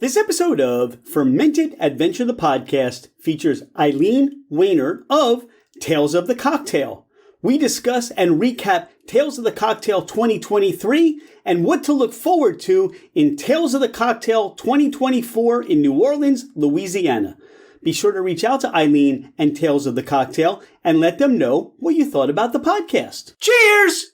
This episode of Fermented Adventure the Podcast features Eileen Wayner of Tales of the Cocktail. We discuss and recap Tales of the Cocktail 2023 and what to look forward to in Tales of the Cocktail 2024 in New Orleans, Louisiana. Be sure to reach out to Eileen and Tales of the Cocktail and let them know what you thought about the podcast. Cheers!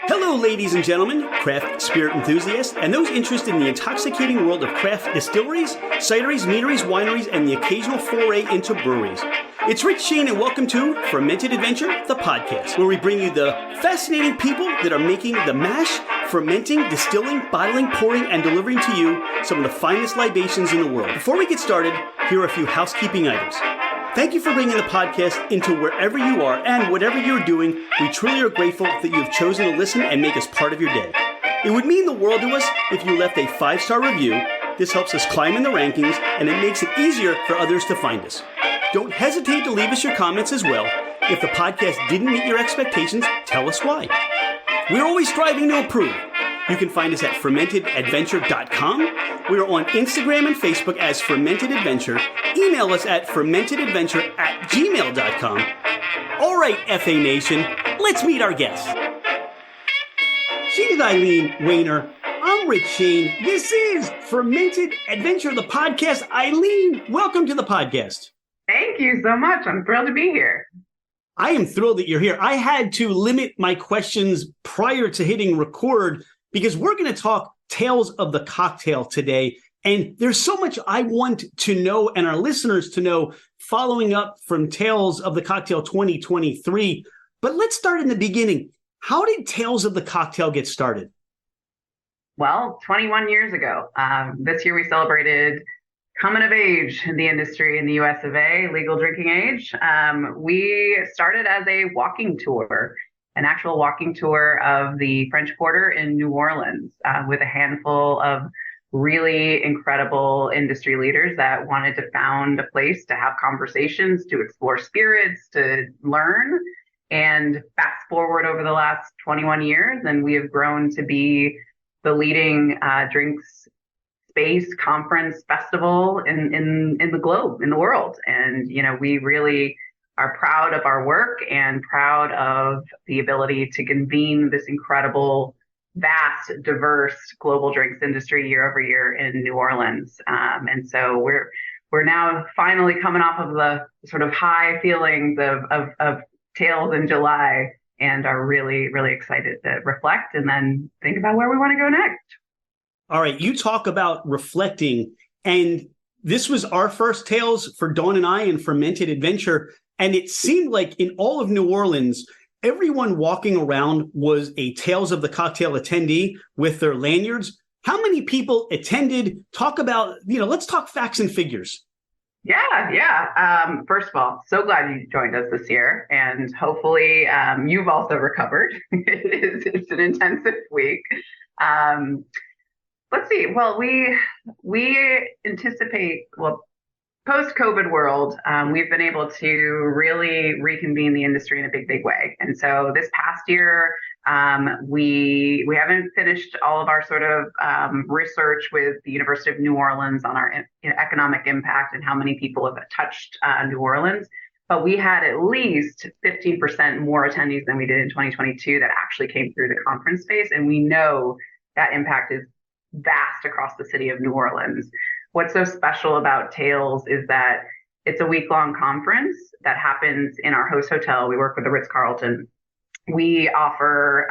Hello, ladies and gentlemen, craft spirit enthusiasts, and those interested in the intoxicating world of craft distilleries, cideries, meaderies, wineries, and the occasional foray into breweries. It's Rich Shane, and welcome to Fermented Adventure, the podcast, where we bring you the fascinating people that are making the mash, fermenting, distilling, bottling, pouring, and delivering to you some of the finest libations in the world. Before we get started, here are a few housekeeping items. Thank you for bringing the podcast into wherever you are and whatever you're doing. We truly are grateful that you have chosen to listen and make us part of your day. It would mean the world to us if you left a 5-star review. This helps us climb in the rankings, and it makes it easier for others to find us. Don't hesitate to leave us your comments as well. If the podcast didn't meet your expectations, tell us why. We're always striving to improve. You can find us at fermentedadventure.com. We are on Instagram and Facebook as Fermented Adventure. Email us at fermentedadventure@gmail.com. All right, FA Nation, let's meet our guests. She's Eileen Wayner. I'm Rich Shane. This is Fermented Adventure, the podcast. Eileen, welcome to the podcast. Thank you so much. I'm thrilled to be here. I am thrilled that you're here. I had to limit my questions prior to hitting record because we're going to talk Tales of the Cocktail today. And there's so much I want to know and our listeners to know following up from Tales of the Cocktail 2023. But let's start in the beginning. How did Tales of the Cocktail get started? Well, 21 years ago. This year we celebrated coming of age in the industry in the US of A, legal drinking age. We started as a walking tour, an actual walking tour of the French Quarter in New Orleans with a handful of really incredible industry leaders that wanted to found a place to have conversations, to explore spirits, to learn. And fast forward over the last 21 years, and we have grown to be the leading drinks space, conference, festival in the globe, in the world. And, you know, we really are proud of our work and proud of the ability to convene this incredible, vast, diverse global drinks industry year over year in New Orleans. And so we're now finally coming off of the sort of high feelings of Tales in July and are really, really excited to reflect and then think about where we want to go next. All right, you talk about reflecting, and this was our first Tales for Dawn and I in Fermented Adventure. And it seemed like in all of New Orleans, everyone walking around was a Tales of the Cocktail attendee with their lanyards. How many people attended? Talk about, let's talk facts and figures. Yeah. First of all, so glad you joined us this year. And hopefully you've also recovered. It's an intensive week. Let's see. Well, we anticipate, post-COVID world, we've been able to really reconvene the industry in a big way. And so this past year, we haven't finished all of our sort of research with the University of New Orleans on our economic impact and how many people have touched New Orleans. But we had at least 15% more attendees than we did in 2022 that actually came through the conference space. And we know that impact is vast across the city of New Orleans. What's so special about Tales is that it's a week-long conference that happens in our host hotel. We work with the Ritz Carlton. We offer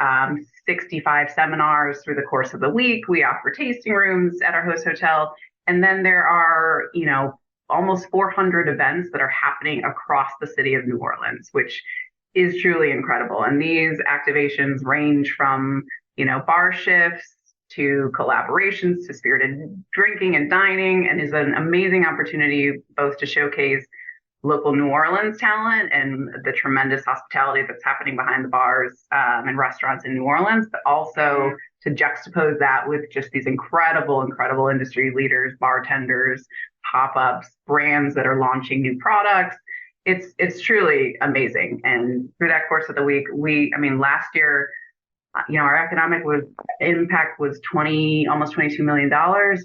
65 seminars through the course of the week. We offer tasting rooms at our host hotel. And then there are, almost 400 events that are happening across the city of New Orleans, which is truly incredible. And these activations range from, bar shifts to collaborations, to spirited drinking and dining, and is an amazing opportunity both to showcase local New Orleans talent and the tremendous hospitality that's happening behind the bars and restaurants in New Orleans, but also to juxtapose that with just these incredible industry leaders, bartenders, pop-ups, brands that are launching new products. It's truly amazing. And through that course of the week, last year, our economic impact was almost $22 million.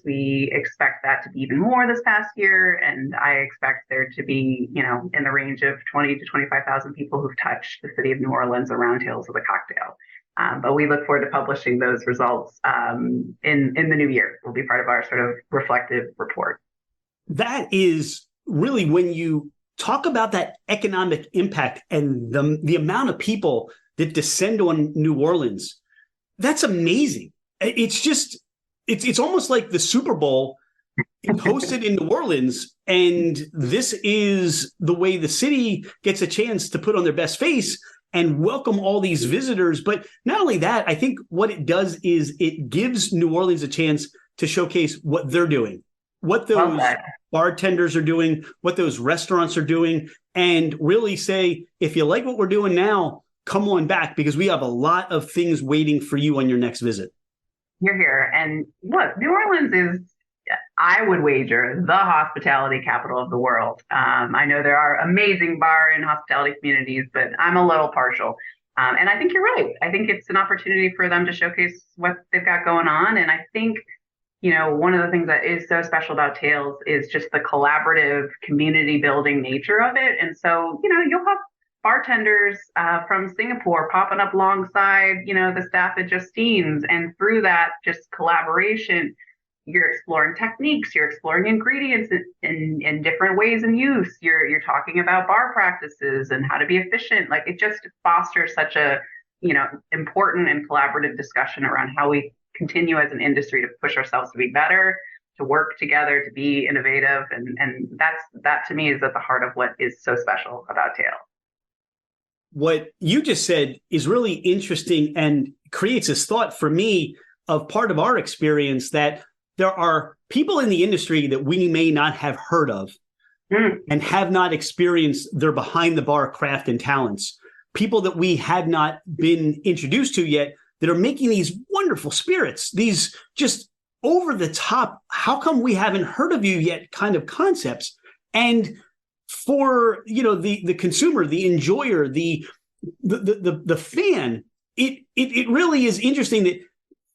We expect that to be even more this past year. And I expect there to be, in the range of 20 to 25,000 people who've touched the city of New Orleans around Tales of the Cocktail. But we look forward to publishing those results in the new year. Will be part of our sort of reflective report. That is really, when you talk about that economic impact and the amount of people that descend on New Orleans, that's amazing. It's almost like the Super Bowl hosted in New Orleans, and this is the way the city gets a chance to put on their best face and welcome all these visitors. But not only that, I think what it does is it gives New Orleans a chance to showcase what they're doing, what those bartenders are doing, what those restaurants are doing, and really say, if you like what we're doing now, come on back, because we have a lot of things waiting for you on your next visit. You're here. And look, New Orleans is, I would wager, the hospitality capital of the world. I know there are amazing bar and hospitality communities, but I'm a little partial. And I think you're right. I think it's an opportunity for them to showcase what they've got going on. And I think, one of the things that is so special about Tales is just the collaborative community building nature of it. And so, you'll have bartenders from Singapore popping up alongside, the staff at Justine's. And through that just collaboration, you're exploring techniques, you're exploring ingredients in different ways and use. You're talking about bar practices and how to be efficient. Like, it just fosters such a, important and collaborative discussion around how we continue as an industry to push ourselves to be better, to work together, to be innovative. And that to me is at the heart of what is so special about Tales. What you just said is really interesting and creates this thought for me of part of our experience that there are people in the industry that we may not have heard of and have not experienced their behind the bar craft and talents, people that we had not been introduced to yet that are making these wonderful spirits, these just over the top, how come we haven't heard of you yet kind of concepts. And for, the consumer, the enjoyer, the fan, it really is interesting that,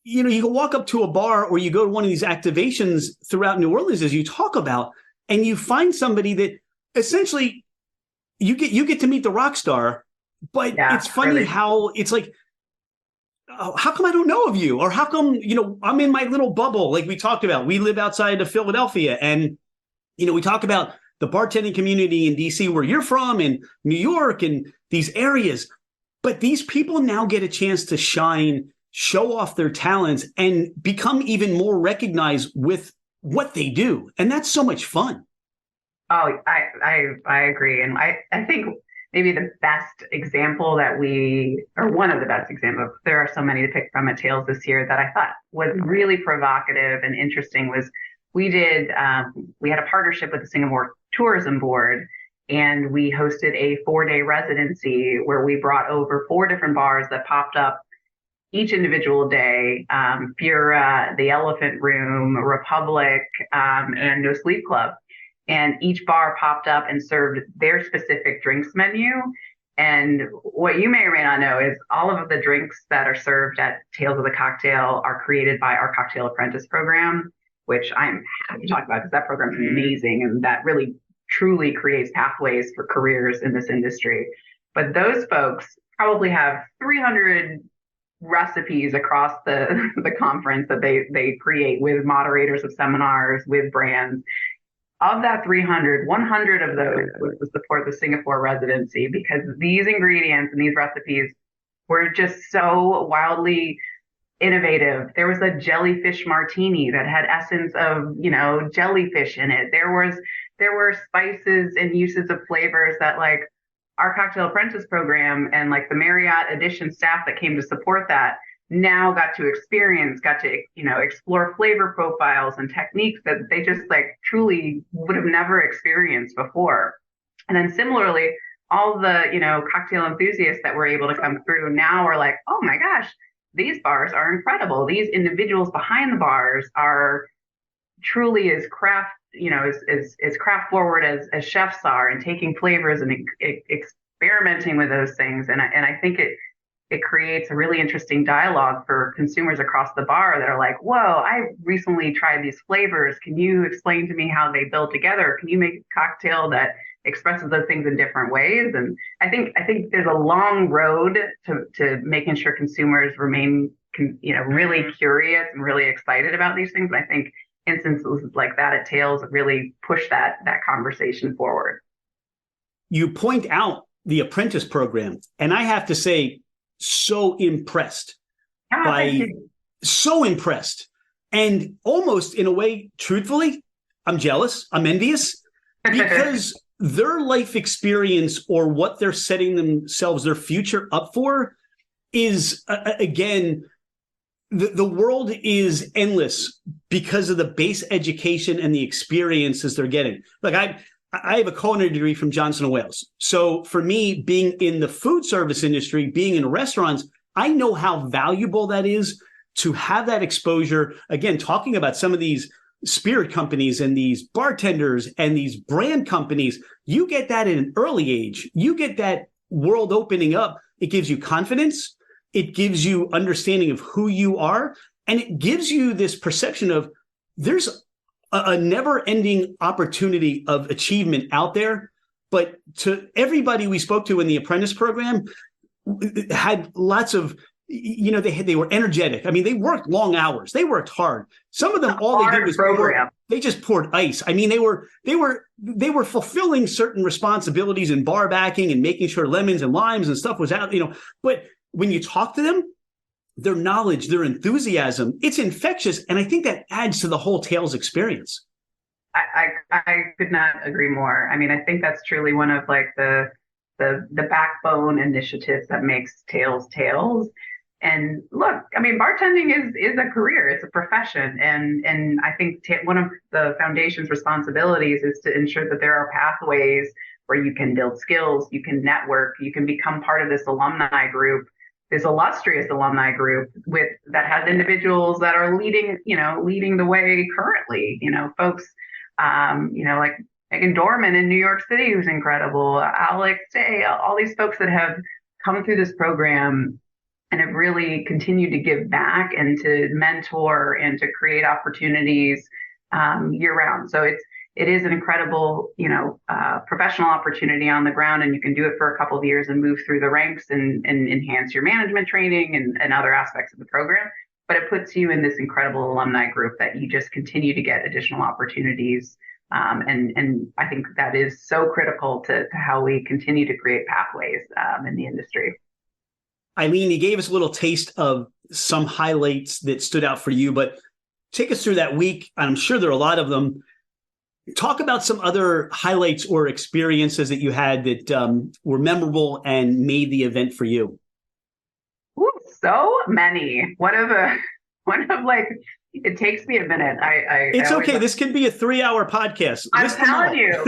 you can walk up to a bar or you go to one of these activations throughout New Orleans, as you talk about, and you find somebody that essentially you get to meet the rock star, but it's funny really how it's like, oh, how come I don't know of you? Or how come, I'm in my little bubble, like we talked about. We live outside of Philadelphia, and, we talk about the bartending community in DC where you're from, and New York and these areas. But these people now get a chance to shine, show off their talents, and become even more recognized with what they do. And that's so much fun. Oh, I agree. And I think maybe the best example one of the best examples, there are so many to pick from at Tales this year that I thought was really provocative and interesting, was we had a partnership with the Singapore Tourism Board, and we hosted a 4-day residency where we brought over 4 different bars that popped up each individual day: Fura, the Elephant Room, Republic, and No Sleep Club. And each bar popped up and served their specific drinks menu. And what you may or may not know is all of the drinks that are served at Tales of the Cocktail are created by our Cocktail Apprentice program, which I'm happy to talk about because that program is amazing. And that really truly creates pathways for careers in this industry. But those folks probably have 300 recipes across the conference that they create with moderators of seminars, with brands. Of that 300, 100 of those was to support the Singapore residency, because these ingredients and these recipes were just so wildly innovative. There was a jellyfish martini that had essence of, jellyfish in it. There were spices and uses of flavors that, like, our Cocktail Apprentice program and like the Marriott Edition staff that came to support that now got to explore flavor profiles and techniques that they just truly would have never experienced before. And then similarly, all the, cocktail enthusiasts that were able to come through now are like, oh my gosh, these bars are incredible. These individuals behind the bars are truly as craft, as craft forward as chefs are, and taking flavors and experimenting with those things. And I think it creates a really interesting dialogue for consumers across the bar that are like, whoa, I recently tried these flavors. Can you explain to me how they build together? Can you make a cocktail that expresses those things in different ways? And I think there's a long road to making sure consumers remain, really curious and really excited about these things. And I think instances like that at Tales really push that conversation forward. You point out the apprentice program, and I have to say, so impressed so impressed. And almost in a way, truthfully, I'm jealous, I'm envious, because their life experience or what they're setting themselves, their future up for is, again, the world is endless because of the base education and the experiences they're getting. Like I have a culinary degree from Johnson & Wales. So for me, being in the food service industry, being in restaurants, I know how valuable that is to have that exposure. Again, talking about some of these spirit companies and these bartenders and these brand companies, you get that at an early age. You get that world opening up. It gives you confidence. It gives you understanding of who you are. And it gives you this perception of there's a never-ending opportunity of achievement out there. But to everybody we spoke to in the apprentice program, had lots of, they were energetic. I mean, they worked long hours. They worked hard. Some of them, all they did was they just poured ice. I mean, they were fulfilling certain responsibilities in bar backing and making sure lemons and limes and stuff was out, But when you talk to them, their knowledge, their enthusiasm, it's infectious. And I think that adds to the whole Tales experience. I could not agree more. I mean, I think that's truly one of like the backbone initiatives that makes Tales Tales. And look, I mean, bartending is a career, it's a profession. And I think one of the foundation's responsibilities is to ensure that there are pathways where you can build skills, you can network, you can become part of this alumni group, this illustrious alumni group that has individuals that are leading the way currently, folks, like Megan Dorman in New York City, who's incredible, Alex Day, all these folks that have come through this program and have really continued to give back and to mentor and to create opportunities year round. So it is an incredible, professional opportunity on the ground, and you can do it for a couple of years and move through the ranks and enhance your management training and other aspects of the program. But it puts you in this incredible alumni group that you just continue to get additional opportunities. And I think that is so critical to how we continue to create pathways in the industry. Eileen, you gave us a little taste of some highlights that stood out for you, but take us through that week. I'm sure there are a lot of them. Talk about some other highlights or experiences that you had that were memorable and made the event for you. Ooh, so many. It takes me a minute. It's okay. This can be a 3-hour podcast. I'm telling you,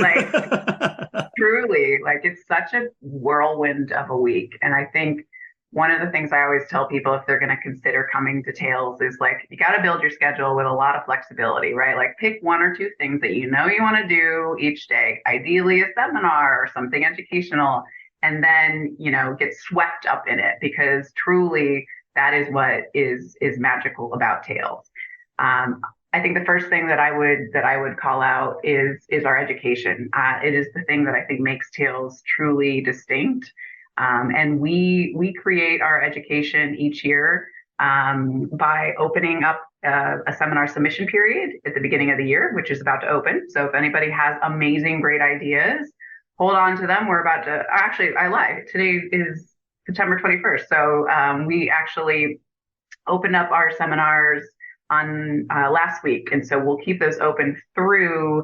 truly, it's such a whirlwind of a week. And I think one of the things I always tell people if they're going to consider coming to Tales is you got to build your schedule with a lot of flexibility, right? Pick one or two things that you want to do each day, ideally a seminar or something educational, and then, get swept up in it, because truly that is what is magical about Tales. I think the first thing that I would call out is our education. It is the thing that I think makes Tales truly distinct. And we create our education each year by opening up a seminar submission period at the beginning of the year, which is about to open. So if anybody has amazing, great ideas, hold on to them. We're about to, actually, I lied. Today is September 21st. So we actually opened up our seminars on last week. And so we'll keep those open through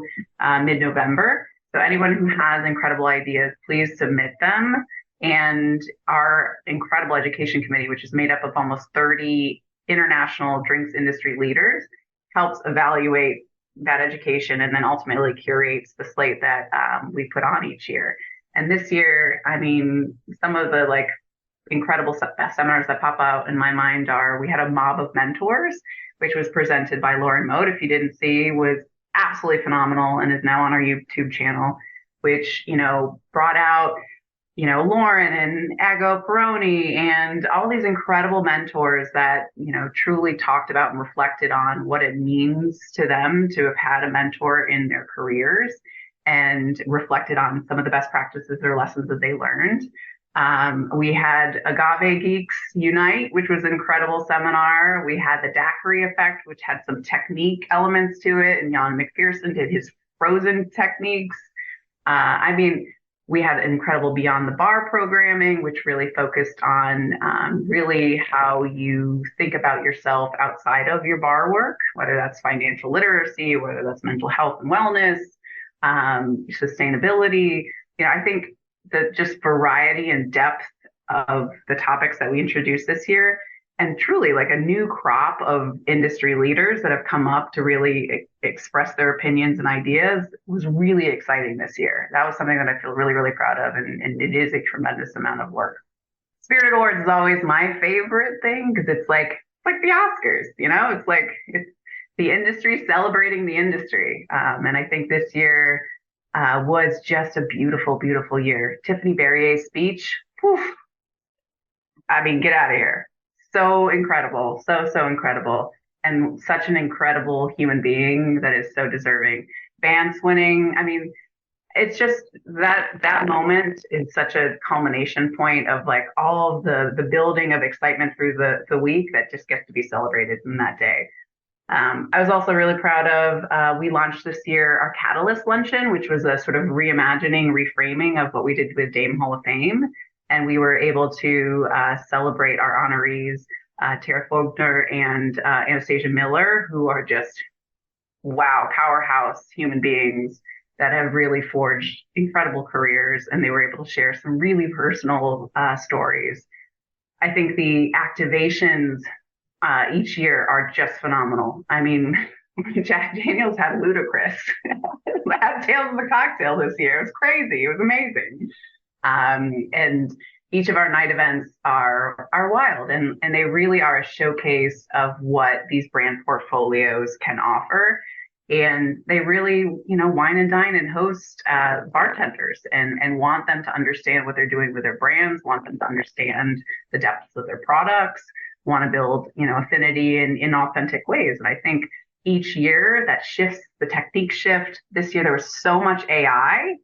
mid-November. So anyone who has incredible ideas, please submit them. And our incredible education committee, which is made up of almost 30 international drinks industry leaders, helps evaluate that education and then ultimately curates the slate that we put on each year. And this year, I mean, some of the incredible seminars that pop out in my mind we had a Mob of Mentors, which was presented by Lauren Mode. If you didn't see, was absolutely phenomenal and is now on our YouTube channel, which, brought out Lauren and Ago Peroni and all these incredible mentors that, truly talked about and reflected on what it means to them to have had a mentor in their careers and reflected on some of the best practices or lessons that they learned. We had Agave Geeks Unite, which was an incredible seminar. We had the Daiquiri Effect, which had some technique elements to it. And Jan McPherson did his frozen techniques. We had incredible Beyond the Bar programming, which really focused on really how you think about yourself outside of your bar work, whether that's financial literacy, whether that's mental health and wellness, sustainability. I think the just variety and depth of the topics that we introduced this year, and truly like a new crop of industry leaders that have come up to really express their opinions and ideas, was really exciting this year. That was something that I feel really, really proud of. And it is a tremendous amount of work. Spirit Awards is always my favorite thing because it's like the Oscars, it's the industry celebrating the industry. And I think this year was just a beautiful, beautiful year. Tiffany Barrier's speech, get out of here. So incredible, so incredible, and such an incredible human being that is so deserving. Vance winning, it's just that moment is such a culmination point of like all of the building of excitement through the week that just gets to be celebrated in that day. I was also really proud of, we launched this year our Catalyst Luncheon, which was a sort of reimagining, reframing of what we did with Dame Hall of Fame. And we were able to celebrate our honorees, Tara Faulkner and Anastasia Miller, who are just, powerhouse human beings that have really forged incredible careers. And they were able to share some really personal stories. I think the activations each year are just phenomenal. Jack Daniels had Ludacris. Had Tales of the Cocktail this year. It was crazy. It was amazing. And each of our night events are wild, and they really are a showcase of what these brand portfolios can offer. And they really, wine and dine and host bartenders and want them to understand what they're doing with their brands, want them to understand the depths of their products, want to build, affinity in authentic ways. And I think each year that shifts, the technique shift. This year there was so much AI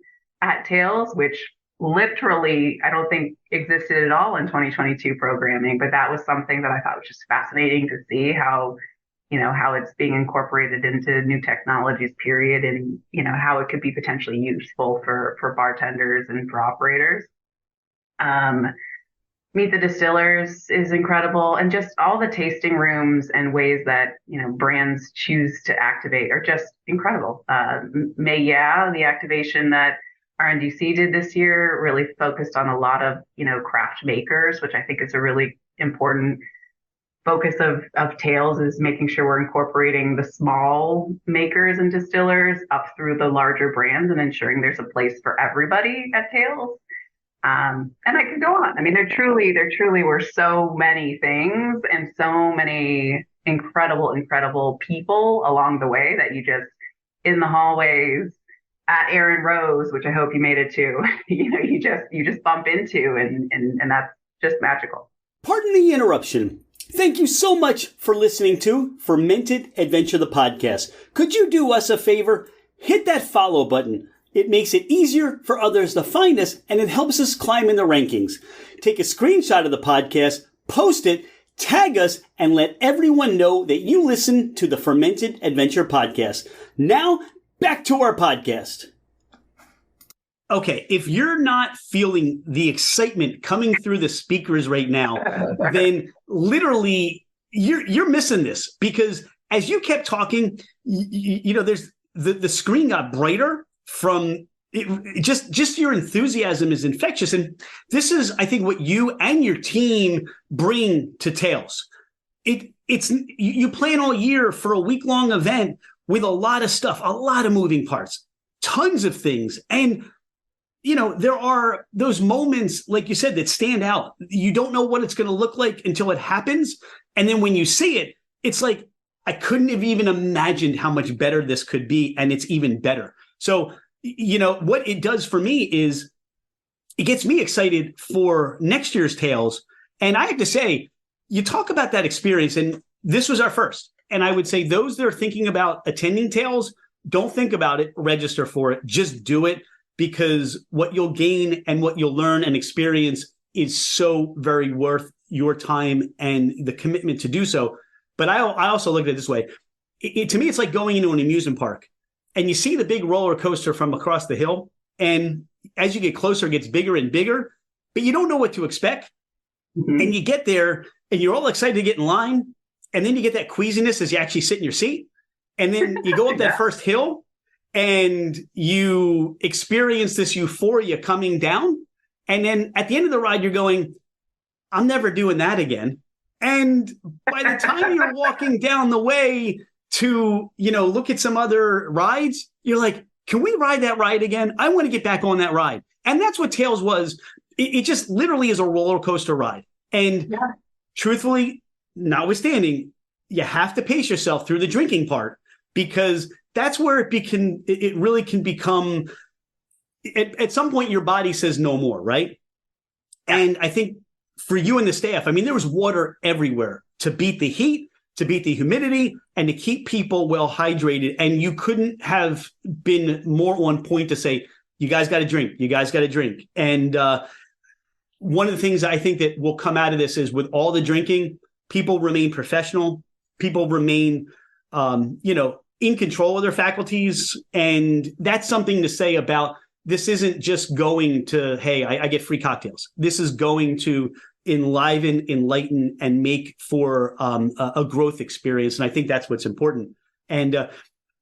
at Tales, which literally I don't think existed at all in 2022 programming, but that was something that I thought was just fascinating to see how it's being incorporated into new technologies, period, and how it could be potentially useful for bartenders and for operators. Meet the Distillers is incredible, and just all the tasting rooms and ways that brands choose to activate are just incredible. The activation that RNDC did this year really focused on a lot of, craft makers, which I think is a really important focus of Tales, is making sure we're incorporating the small makers and distillers up through the larger brands and ensuring there's a place for everybody at Tales. And I could go on. There truly were so many things and so many incredible people along the way that you just, in the hallways, at Aaron Rose, which I hope you made it to, you just bump into, and that's just magical. Pardon the interruption. Thank you so much for listening to Fermented Adventure, the podcast. Could you do us a favor? Hit that follow button. It makes it easier for others to find us, and it helps us climb in the rankings. Take a screenshot of the podcast, post it, tag us, and let everyone know that you listen to the Fermented Adventure podcast. Now, back to our podcast. Okay, if you're not feeling the excitement coming through the speakers right now, then literally you're missing this, because as you kept talking, there's the screen got brighter from it, just your enthusiasm is infectious. And this is, I think, what you and your team bring to Tales. It's you plan all year for a week-long event with a lot of stuff, a lot of moving parts, tons of things. And, there are those moments, like you said, that stand out. You don't know what it's going to look like until it happens. And then when you see it, it's like, I couldn't have even imagined how much better this could be. And it's even better. So, what it does for me is it gets me excited for next year's Tales. And I have to say, you talk about that experience, and this was our first. And I would say those that are thinking about attending Tales, don't think about it, register for it, just do it, because what you'll gain and what you'll learn and experience is so very worth your time and the commitment to do so. But I also look at it this way. To me, it's like going into an amusement park and you see the big roller coaster from across the hill. And as you get closer, it gets bigger and bigger, but you don't know what to expect. Mm-hmm. And you get there and you're all excited to get in line. And then you get that queasiness as you actually sit in your seat. And then you go up that first hill and you experience this euphoria coming down. And then at the end of the ride, you're going, I'm never doing that again. And by the time you're walking down the way to, look at some other rides, you're like, can we ride that ride again? I want to get back on that ride. And that's what Tales was. It just literally is a roller coaster ride. And truthfully, notwithstanding, you have to pace yourself through the drinking part, because that's where it really can become, at some point, your body says no more, right? And I think for you and the staff, there was water everywhere to beat the heat, to beat the humidity, and to keep people well hydrated. And you couldn't have been more on point to say, you guys got to drink, you guys got to drink. And one of the things I think that will come out of this is, with all the drinking, people remain professional, people remain, in control of their faculties. And that's something to say about, this isn't just going to, hey, I get free cocktails. This is going to enliven, enlighten, and make for a growth experience. And I think that's what's important. And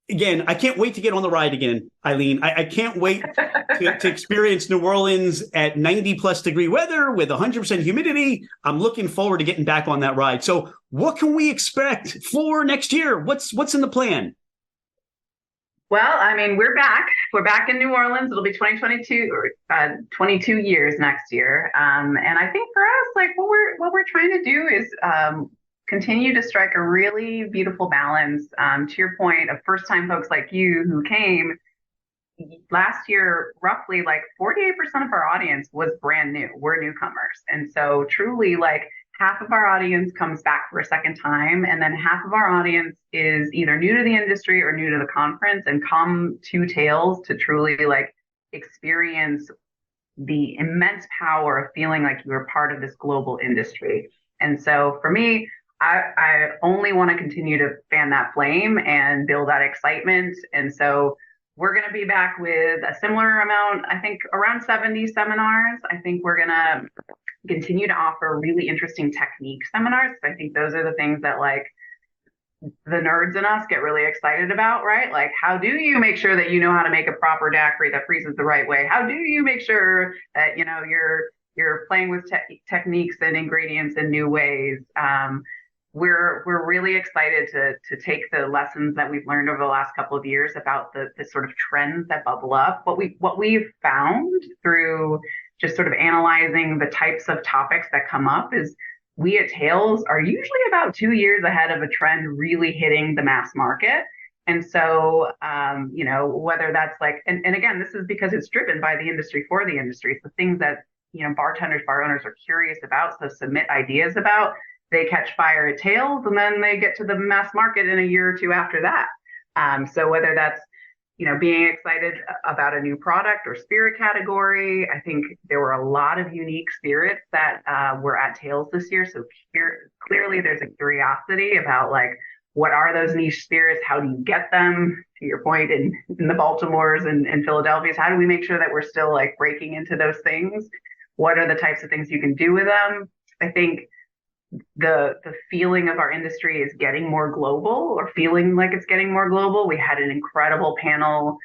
again, I can't wait to get on the ride again, Eileen. I can't wait to experience New Orleans at 90 plus degree weather with 100% humidity. I'm looking forward to getting back on that ride. So what can we expect for next year? What's in the plan? Well, we're back. We're back in New Orleans. It'll be 2022 or 22 years next year. And I think for us, like what we're trying to do is continue to strike a really beautiful balance. To your point of first-time folks like you who came last year, roughly like 48% of our audience was brand new. We're newcomers. And so truly, like, half of our audience comes back for a second time, and then half of our audience is either new to the industry or new to the conference and come to Tales to truly like experience the immense power of feeling like you're part of this global industry. And so for me, I only want to continue to fan that flame and build that excitement. And so we're going to be back with a similar amount, I think around 70 seminars. I think we're going to continue to offer really interesting technique seminars. I think those are the things that like the nerds in us get really excited about, right? Like, how do you make sure that you know how to make a proper daiquiri that freezes the right way? How do you make sure that, you're playing with techniques and ingredients in new ways? We're really excited to take the lessons that we've learned over the last couple of years about the sort of trends that bubble up. What we've found through just sort of analyzing the types of topics that come up is we at Tales are usually about 2 years ahead of a trend really hitting the mass market. And so, whether that's like, and again, this is because it's driven by the industry for the industry. So things that, bartenders, bar owners are curious about, so submit ideas about, they catch fire at Tales, and then they get to the mass market in a year or two after that. So whether that's, being excited about a new product or spirit category. I think there were a lot of unique spirits that were at Tales this year. So clearly there's a curiosity about like, what are those niche spirits? How do you get them? To your point, in the Baltimores and Philadelphias, how do we make sure that we're still like breaking into those things? What are the types of things you can do with them? I think the feeling of our industry is getting more global, or feeling like it's getting more global. We had an incredible panel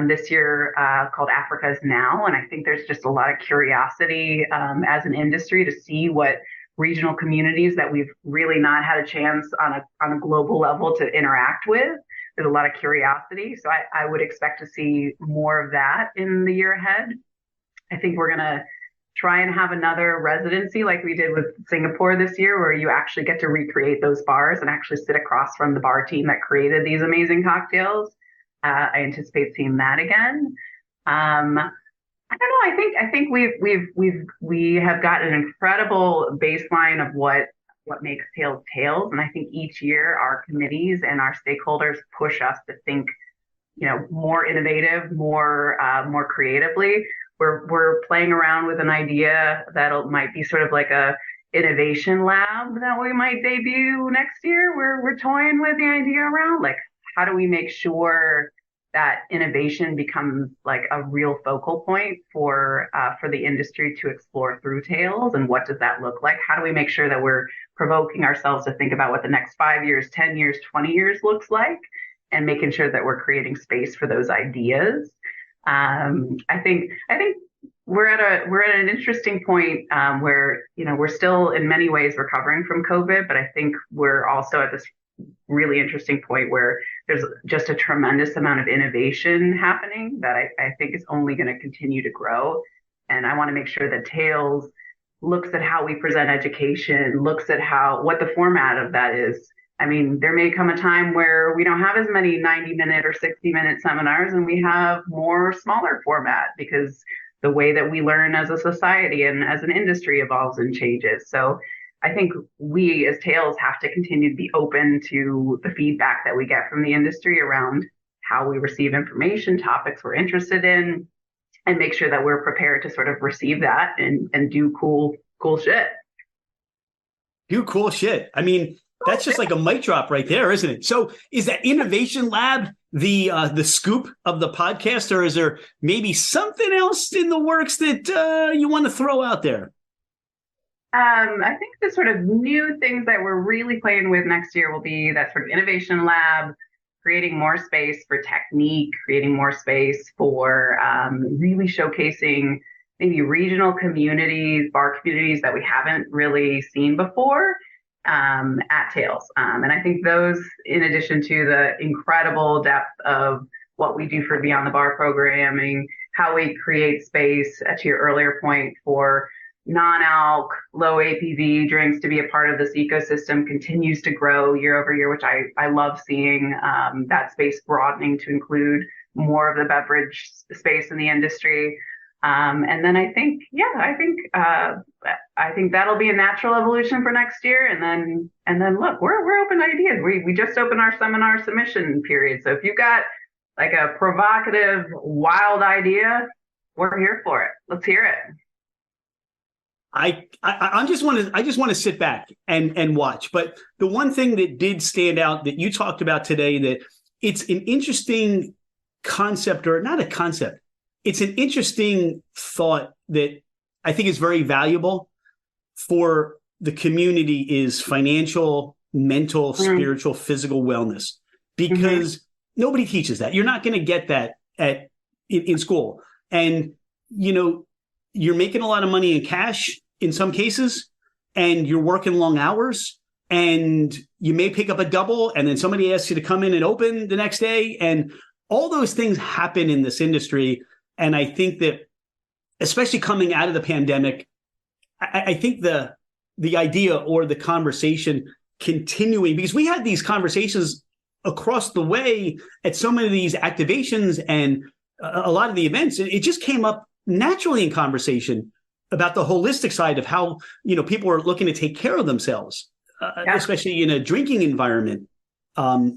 this year called Africa's Now. And I think there's just a lot of curiosity as an industry to see what regional communities that we've really not had a chance on a global level to interact with. There's a lot of curiosity. So I would expect to see more of that in the year ahead. I think we're going to try and have another residency like we did with Singapore this year, where you actually get to recreate those bars and actually sit across from the bar team that created these amazing cocktails. I anticipate seeing that again. I don't know. I think we have got an incredible baseline of what makes Tails Tails, and I think each year our committees and our stakeholders push us to think, more innovative, more creatively. We're playing around with an idea that might be sort of like a innovation lab that we might debut next year. We're toying with the idea around, like, how do we make sure that innovation becomes like a real focal point for the industry to explore through Tails, and what does that look like? How do we make sure that we're provoking ourselves to think about what the next 5 years, 10 years, 20 years looks like, and making sure that we're creating space for those ideas. I think we're at an interesting point where we're still in many ways recovering from COVID, but I think we're also at this really interesting point where there's just a tremendous amount of innovation happening that I think is only going to continue to grow. And I want to make sure that Tails looks at how we present education, looks at what the format of that is. I mean, there may come a time where we don't have as many 90-minute or 60-minute seminars, and we have more smaller format, because the way that we learn as a society and as an industry evolves and changes. So I think we as Tails have to continue to be open to the feedback that we get from the industry around how we receive information, topics we're interested in, and make sure that we're prepared to sort of receive that and do cool shit. Do cool shit. I mean, that's just like a mic drop right there, isn't it? So is that Innovation Lab the scoop of the podcast, or is there maybe something else in the works that you want to throw out there? I think the sort of new things that we're really playing with next year will be that sort of innovation lab, creating more space for technique, creating more space for really showcasing maybe regional communities, bar communities that we haven't really seen before at Tails. And I think those, in addition to the incredible depth of what we do for Beyond the Bar programming, how we create space, to your earlier point, for non-alc, low APV drinks to be a part of this ecosystem, continues to grow year over year, which I love seeing that space broadening to include more of the beverage space in the industry. And then I think that'll be a natural evolution for next year. And then look, we're open to ideas. We just opened our seminar submission period. So if you've got like a provocative, wild idea, we're here for it. Let's hear it. I just want to sit back and watch. But the one thing that did stand out that you talked about today, that it's an interesting concept, or not a concept, it's an interesting thought that I think is very valuable for the community, is financial, mental, spiritual, physical wellness, because nobody teaches that. You're not going to get that in school. And, you're making a lot of money in cash in some cases, and you're working long hours, and you may pick up a double, and then somebody asks you to come in and open the next day. And all those things happen in this industry. And I think that, especially coming out of the pandemic, I think the idea, or the conversation continuing, because we had these conversations across the way at so many of these activations and a lot of the events, it just came up naturally in conversation about the holistic side of how, people are looking to take care of themselves, especially in a drinking environment,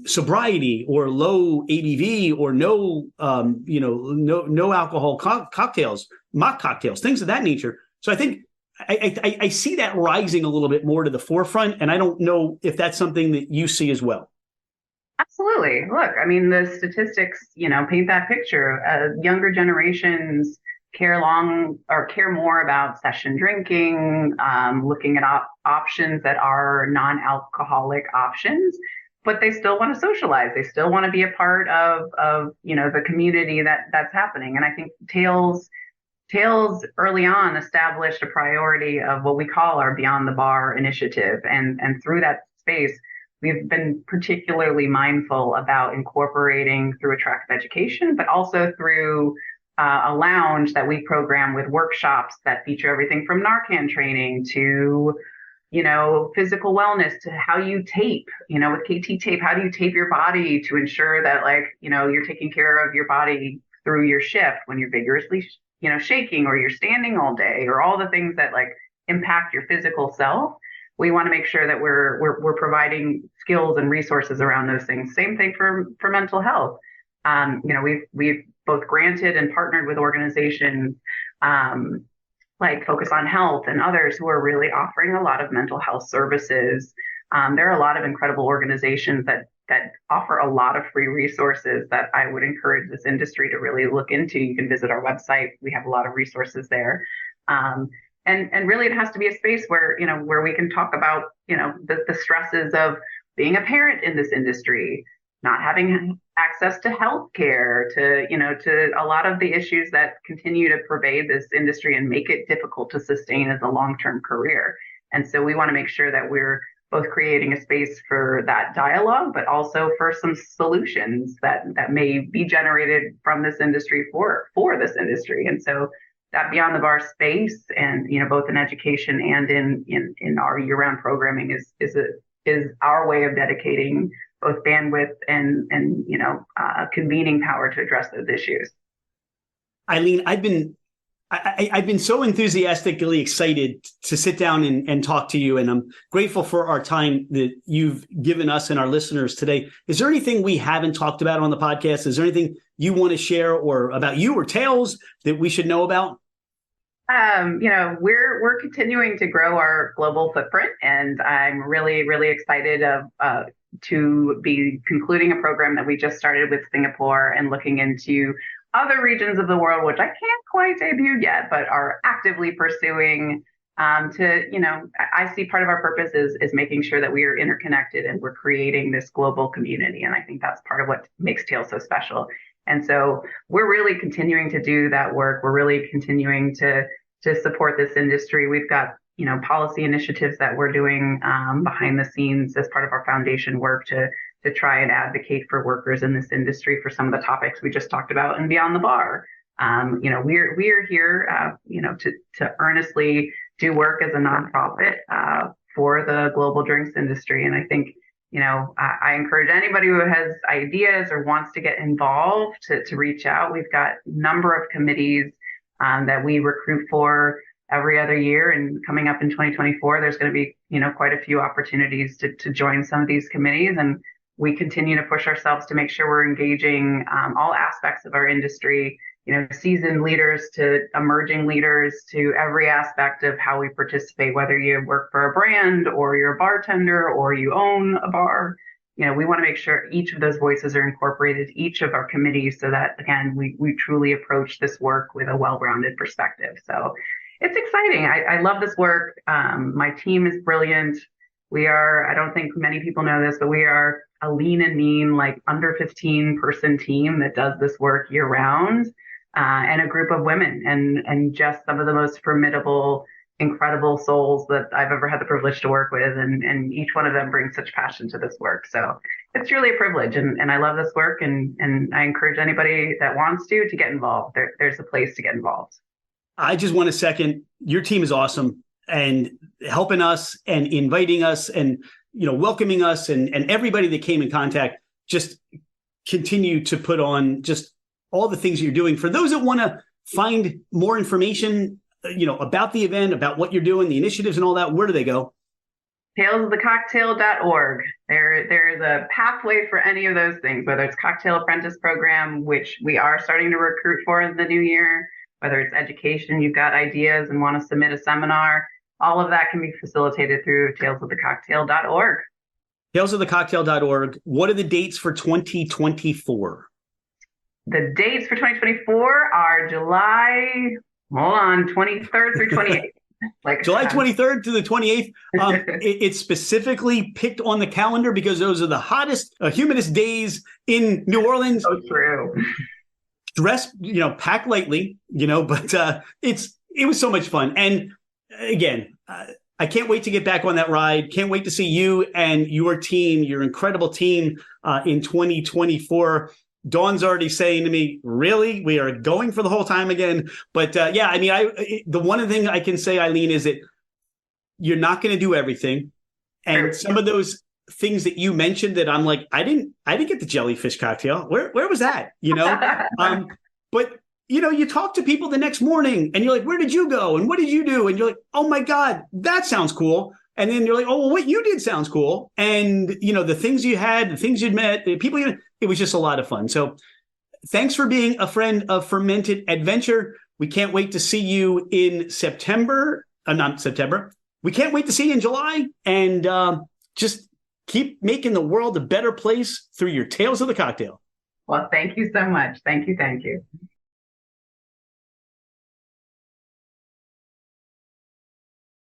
sobriety, or low ABV, or no alcohol cocktails, mock cocktails, things of that nature. So I think I see that rising a little bit more to the forefront, and I don't know if that's something that you see as well. Absolutely. Look, I mean, the statistics, paint that picture. Younger generations care more about session drinking, looking at options that are non-alcoholic options, but they still want to socialize. They still want to be a part of the community that's happening. And I think Tails early on established a priority of what we call our Beyond the Bar initiative. And through that space, we've been particularly mindful about incorporating through attractive education, but also through a lounge that we program with workshops that feature everything from Narcan training to, physical wellness, to how you tape, with KT tape, how do you tape your body to ensure that you're taking care of your body through your shift when you're vigorously shaking, or you're standing all day, or all the things that like impact your physical self. We want to make sure that we're providing skills and resources around those things. Same thing for mental health. We've both granted and partnered with organizations like Focus on Health and others who are really offering a lot of mental health services. There are a lot of incredible organizations that offer a lot of free resources that I would encourage this industry to really look into. You can visit our website. We have a lot of resources there. And really it has to be a space where we can talk about, the stresses of being a parent in this industry, not having access to healthcare, to a lot of the issues that continue to pervade this industry and make it difficult to sustain as a long-term career. And so we want to make sure that we're both creating a space for that dialogue, but also for some solutions that may be generated from this industry for this industry. And so that Beyond the Bar space, and both in education and in our year-round programming, is our way of dedicating both bandwidth and convening power to address those issues. Eileen, I've been so enthusiastically excited to sit down and talk to you, and I'm grateful for our time that you've given us and our listeners today. Is there anything we haven't talked about on the podcast? Is there anything you want to share or about you or Tales that we should know about? We're continuing to grow our global footprint, and I'm really, really excited to be concluding a program that we just started with Singapore and looking into other regions of the world, which I can't quite debut yet, but are actively pursuing. I see part of our purpose is making sure that we are interconnected and we're creating this global community. And I think that's part of what makes Tales so special. And so we're really continuing to do that work. We're really continuing to support this industry. We've got, policy initiatives that we're doing behind the scenes as part of our foundation work to try and advocate for workers in this industry for some of the topics we just talked about and Beyond the Bar. We're here, to earnestly do work as a nonprofit for the global drinks industry. And I think, I encourage anybody who has ideas or wants to get involved to reach out. We've got a number of committees that we recruit for every other year, and coming up in 2024, there's going to be, quite a few opportunities to join some of these committees. And we continue to push ourselves to make sure we're engaging all aspects of our industry, seasoned leaders to emerging leaders, to every aspect of how we participate, whether you work for a brand or you're a bartender or you own a bar. We want to make sure each of those voices are incorporated, each of our committees, so that, again, we truly approach this work with a well-rounded perspective. So it's exciting. I love this work. My team is brilliant. We are, I don't think many people know this, but we are a lean and mean, like under 15 person team that does this work year round, and a group of women and just some of the most formidable, incredible souls that I've ever had the privilege to work with. And each one of them brings such passion to this work. So it's really a privilege, and I love this work, and I encourage anybody that wants to get involved. There's a place to get involved. I just want to second, your team is awesome, and helping us and inviting us and, welcoming us, and everybody that came in contact. Just continue to put on just all the things you're doing. For those that want to find more information, about the event, about what you're doing, the initiatives and all that, where do they go? talesofthecocktail.org. There's a pathway for any of those things, whether it's cocktail apprentice program, which we are starting to recruit for in the new year, whether it's education, you've got ideas and want to submit a seminar, all of that can be facilitated through talesofthecocktail.org. Talesofthecocktail.org. What are the dates for 2024? The dates for 2024 are July 23rd through 28th. July 23rd to the 28th. It's specifically picked on the calendar because those are the hottest, humidest days in New Orleans. So true. Dress, pack lightly, but it was so much fun. And again, I can't wait to get back on that ride. Can't wait to see you and your team, your incredible team, in 2024. Dawn's already saying to me, really, we are going for the whole time again. But the one thing I can say, Eileen, is that you're not going to do everything. And some of those things that you mentioned that I'm like, I didn't get the jellyfish cocktail. Where was that? But you talk to people the next morning and you're like, where did you go? And what did you do? And you're like, oh my God, that sounds cool. And then you're like, oh, well, what you did sounds cool. And, the things you had, the things you'd met, the people it was just a lot of fun. So thanks for being a friend of Fermented Adventure. We can't wait to see you in September. Not September. We can't wait to see you in July. And just keep making the world a better place through your Tales of the Cocktail. Well, thank you so much. Thank you. Thank you.